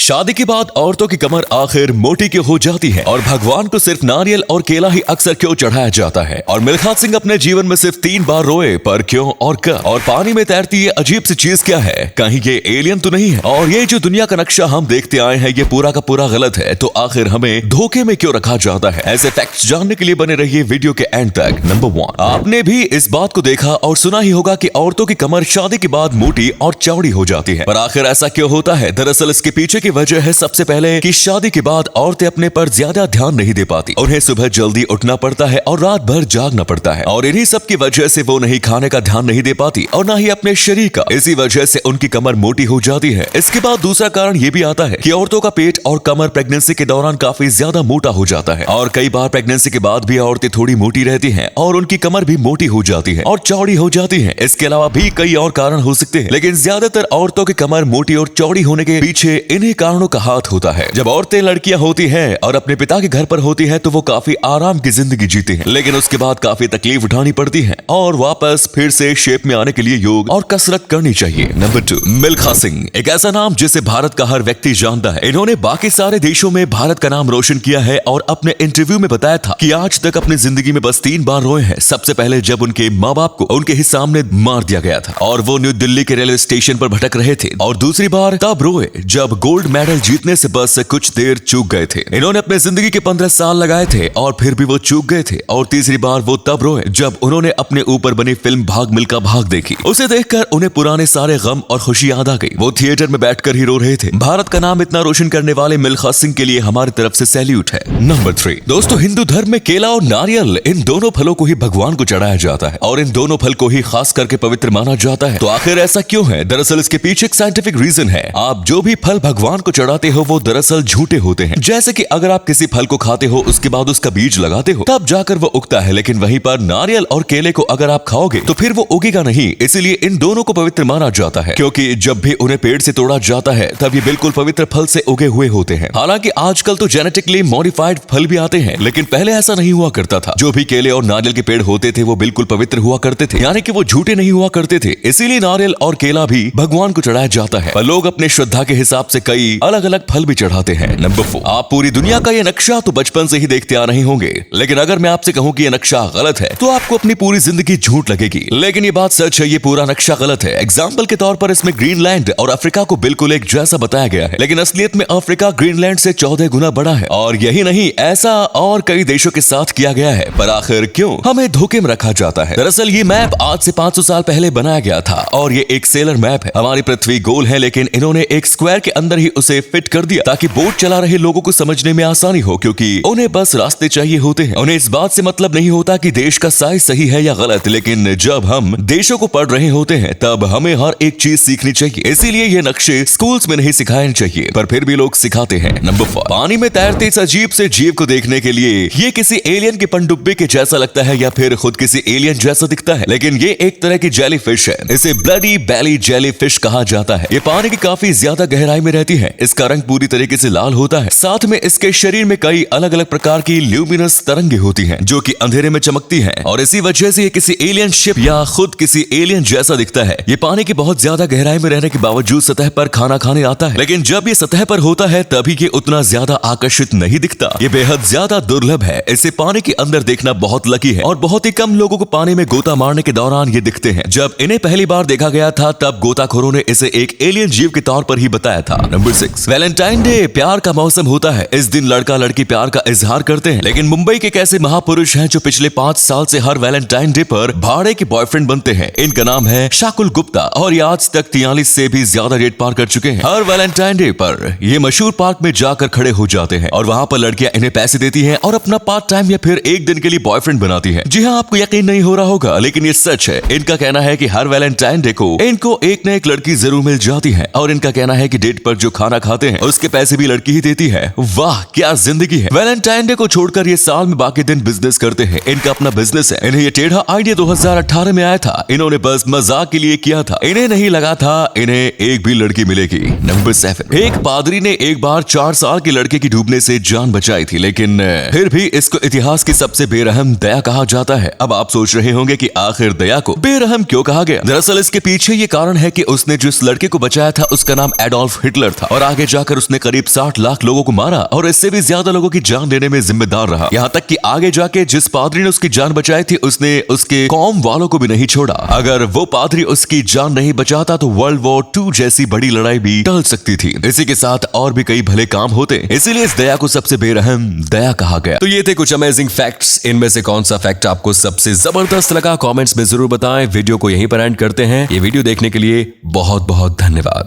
शादी के बाद औरतों की कमर आखिर मोटी क्यों हो जाती है और भगवान को सिर्फ नारियल और केला ही अक्सर क्यों चढ़ाया जाता है। और मिल्खा सिंह अपने जीवन में सिर्फ 3 बार रोए, पर क्यों और कब। और पानी में तैरती ये अजीब सी चीज क्या है, कहीं ये एलियन तो नहीं है। और ये जो दुनिया का नक्शा हम देखते आए हैं ये पूरा का पूरा गलत है, तो आखिर हमें धोखे में क्यों रखा जाता है। ऐसे फैक्ट्स जानने के लिए बने रहिए वीडियो के एंड तक। नंबर 1, आपने भी इस बात को देखा और सुना ही होगा कि औरतों की कमर शादी के बाद मोटी और चौड़ी हो जाती है, पर आखिर ऐसा क्यों होता है। दरअसल इसके पीछे की वजह है सबसे पहले कि शादी के बाद औरतें अपने पर ज्यादा ध्यान नहीं दे पाती। उन्हें सुबह जल्दी उठना पड़ता है और रात भर जागना पड़ता है, और इन्हीं सब की वजह से वो नहीं खाने का ध्यान नहीं दे पाती और ना ही अपने शरीर का। इसी वजह से उनकी कमर मोटी हो जाती है। इसके बाद दूसरा कारण ये भी आता है कि औरतों का पेट और कमर प्रेगनेंसी के दौरान काफी ज्यादा मोटा हो जाता है, और कई बार प्रेगनेंसी के बाद भी औरतें थोड़ी मोटी रहती हैं और उनकी कमर भी मोटी हो जाती है और चौड़ी हो जाती है। इसके अलावा भी कई और कारण हो सकते हैं, लेकिन ज्यादातर औरतों की कमर मोटी और चौड़ी होने के पीछे इन्हीं कारणों का हाथ होता है। जब औरतें लड़कियां होती हैं और अपने पिता के घर पर होती हैं तो वो काफी आराम की जिंदगी जीती हैं, लेकिन उसके बाद काफी तकलीफ उठानी पड़ती है और वापस फिर से शेप में आने के लिए योग और कसरत करनी चाहिए। नंबर 2, मिल्खा सिंह, एक ऐसा नाम जिसे भारत का हर व्यक्ति जानता है। इन्होंने बाकी सारे देशों में भारत का नाम रोशन किया है और अपने इंटरव्यू में बताया था कि आज तक अपनी जिंदगी में बस 3 बार रोए हैं। सबसे पहले जब उनके माँ बाप को उनके ही सामने मार दिया गया था और वो न्यू दिल्ली के रेलवे स्टेशन पर भटक रहे थे, और दूसरी बार तब रोए जब गोल्ड मेडल जीतने से बस कुछ देर चूक गए थे। इन्होंने अपने जिंदगी के 15 साल लगाए थे और फिर भी वो चूक गए थे। और तीसरी बार वो तब रोए जब उन्होंने अपने ऊपर बनी फिल्म भाग मिल्खा भाग देखी। उसे देखकर उन्हें पुराने सारे गम और खुशी याद आ गई। वो थिएटर में बैठकर ही रो रहे थे। भारत का नाम इतना रोशन करने वाले मिल्खा सिंह के लिए हमारी तरफ से सैल्यूट है। नंबर 3, दोस्तों, हिंदू धर्म में केला और नारियल, इन दोनों फलों को ही भगवान को चढ़ाया जाता है और इन दोनों फल को ही खास करके पवित्र माना जाता है। तो आखिर ऐसा क्यों है? दरअसल इसके पीछे एक साइंटिफिक रीजन है। आप जो भी फल भगवान को चढ़ाते हो वो दरअसल झूठे होते हैं। जैसे कि अगर आप किसी फल को खाते हो उसके बाद उसका बीज लगाते हो तब जाकर वो उगता है, लेकिन वहीं पर नारियल और केले को अगर आप खाओगे तो फिर वो उगेगा नहीं। इसीलिए इन दोनों को पवित्र माना जाता है, क्योंकि जब भी उन्हें पेड़ से तोड़ा जाता है तब ये बिल्कुल पवित्र फल से उगे हुए होते हैं। हालांकि आजकल तो जेनेटिकली मॉडिफाइड फल भी आते हैं, लेकिन पहले ऐसा नहीं हुआ करता था। जो भी केले और नारियल के पेड़ होते थे वो बिल्कुल पवित्र हुआ करते थे, यानी कि वो झूठे नहीं हुआ करते थे। इसीलिए नारियल और केला भी भगवान को चढ़ाया जाता है, पर लोग अपने श्रद्धा के हिसाब से कई अलग अलग फल भी चढ़ाते हैं। नंबर 4, आप पूरी दुनिया का ये नक्शा तो बचपन से ही देखते आ रहे होंगे, लेकिन अगर मैं आपसे कहूं कि ये नक्शा गलत है तो आपको अपनी पूरी जिंदगी झूठ लगेगी, लेकिन ये बात सच है, ये पूरा नक्शा गलत है। एग्जाम्पल के तौर पर इसमें ग्रीनलैंड और अफ्रीका को बिल्कुल एक जैसा बताया गया है, लेकिन असलियत में अफ्रीका ग्रीनलैंड से 14 गुना बड़ा है। और यही नहीं, ऐसा और कई देशों के साथ किया गया है, पर आखिर क्यों हमें धोखे में रखा जाता है। दरअसल ये मैप आज से 500 साल पहले बनाया गया था और ये एक सेलर मैप है। हमारी पृथ्वी गोल है, लेकिन इन्होंने एक स्क्वायर के अंदर ही उसे फिट कर दिया ताकि बोट चला रहे लोगों को समझने में आसानी हो, क्योंकि उन्हें बस रास्ते चाहिए होते हैं। उन्हें इस बात से मतलब नहीं होता कि देश का साइज सही है या गलत, लेकिन जब हम देशों को पढ़ रहे होते हैं तब हमें हर एक चीज सीखनी चाहिए। इसीलिए ये नक्शे स्कूल्स में नहीं सिखाने चाहिए, पर फिर भी लोग सिखाते हैं। नंबर 5, पानी में तैरते इस अजीब से जीव को देखने के लिए ये किसी एलियन की पनडुब्बी के जैसा लगता है या फिर खुद किसी एलियन जैसा दिखता है, लेकिन ये एक तरह की जेली फिश है। इसे ब्लडी बेली जेली फिश कहा जाता है। ये पानी की काफी ज्यादा गहराई में रहती है। इसका रंग पूरी तरीके से लाल होता है। साथ में इसके शरीर में कई अलग अलग प्रकार की ल्यूमिनस तरंगे होती हैं जो कि अंधेरे में चमकती हैं, और इसी वजह से ये किसी एलियन शिप या खुद किसी एलियन जैसा दिखता है। ये पानी की बहुत ज्यादा गहराई में रहने के बावजूद सतह पर खाना खाने आता है, लेकिन जब ये सतह पर होता है तभी ये उतना ज्यादा आकर्षित नहीं दिखता। ये बेहद ज्यादा दुर्लभ है। इसे पानी के अंदर देखना बहुत लकी है और बहुत ही कम लोगों को पानी में गोता मारने के दौरान ये दिखते हैं। जब इन्हें पहली बार देखा गया था तब गोताखोरों ने इसे एक एलियन जीव के तौर पर ही बताया था। नंबर 6, वैलेंटाइन डे, प्यार का मौसम होता है। इस दिन लड़का लड़की प्यार का इजहार करते हैं, लेकिन मुंबई के एक ऐसे महापुरुष हैं जो पिछले 5 साल से हर वैलेंटाइन डे पर भाड़े के बॉयफ्रेंड बनते हैं। इनका नाम है शाकुल गुप्ता और ये आज तक 43 से भी ज्यादा डेट पार कर चुके हैं। हर वैलेंटाइन डे पर ये मशहूर पार्क में जाकर खड़े हो जाते हैं और वहां पर लड़कियां इन्हें पैसे देती हैं और अपना पार्ट टाइम या फिर एक दिन के लिए बॉयफ्रेंड बनाती है। जी हाँ, आपको यकीन नहीं हो रहा होगा, लेकिन ये सच है। इनका कहना है कि हर वैलेंटाइन डे को इनको एक न एक लड़की जरूर मिल जाती है, और इनका कहना है कि डेट पर जो खाना खाते हैं उसके पैसे भी लड़की ही देती है। वाह, क्या जिंदगी है। वैलेंटाइन डे को छोड़कर ये साल में बाकी दिन बिजनेस करते हैं। इनका अपना बिजनेस है। इन्हें ये टेढ़ा आइडिया 2018 में आया था। इन्होंने बस मजाक के लिए किया था। इन्हें नहीं लगा था इन्हें एक भी लड़की मिलेगी। नंबर 7, एक पादरी ने एक बार 4 साल की लड़के की डूबने से जान बचाई थी, लेकिन फिर भी इसको इतिहास की सबसे बेरहम दया कहा जाता है। अब आप सोच रहे होंगे कि आखिर दया को बेरहम क्यों कहा गया। दरअसल इसके पीछे ये कारण है कि उसने जिस लड़के को बचाया था उसका नाम एडोल्फ हिटलर था और आगे जाकर उसने करीब 60 लाख लोगों को मारा और इससे भी ज्यादा लोगों की जान लेने में जिम्मेदार रहा। यहाँ तक कि आगे जाके जिस पादरी ने उसकी जान बचाई थी उसने उसके कौम वालों को भी नहीं छोड़ा। अगर वो पादरी उसकी जान नहीं बचाता तो वर्ल्ड वॉर 2 जैसी बड़ी लड़ाई भी टल सकती थी। इसी के साथ और भी कई भले काम होते, इसीलिए इस दया को सबसे बेरहम दया कहा गया। तो ये थे कुछ अमेजिंग फैक्ट्स। इनमें से कौन सा फैक्ट आपको सबसे जबरदस्त लगा कमेंट्स में जरूर बताएं। वीडियो को यहीं पर एंड करते हैं। ये वीडियो देखने के लिए बहुत बहुत धन्यवाद।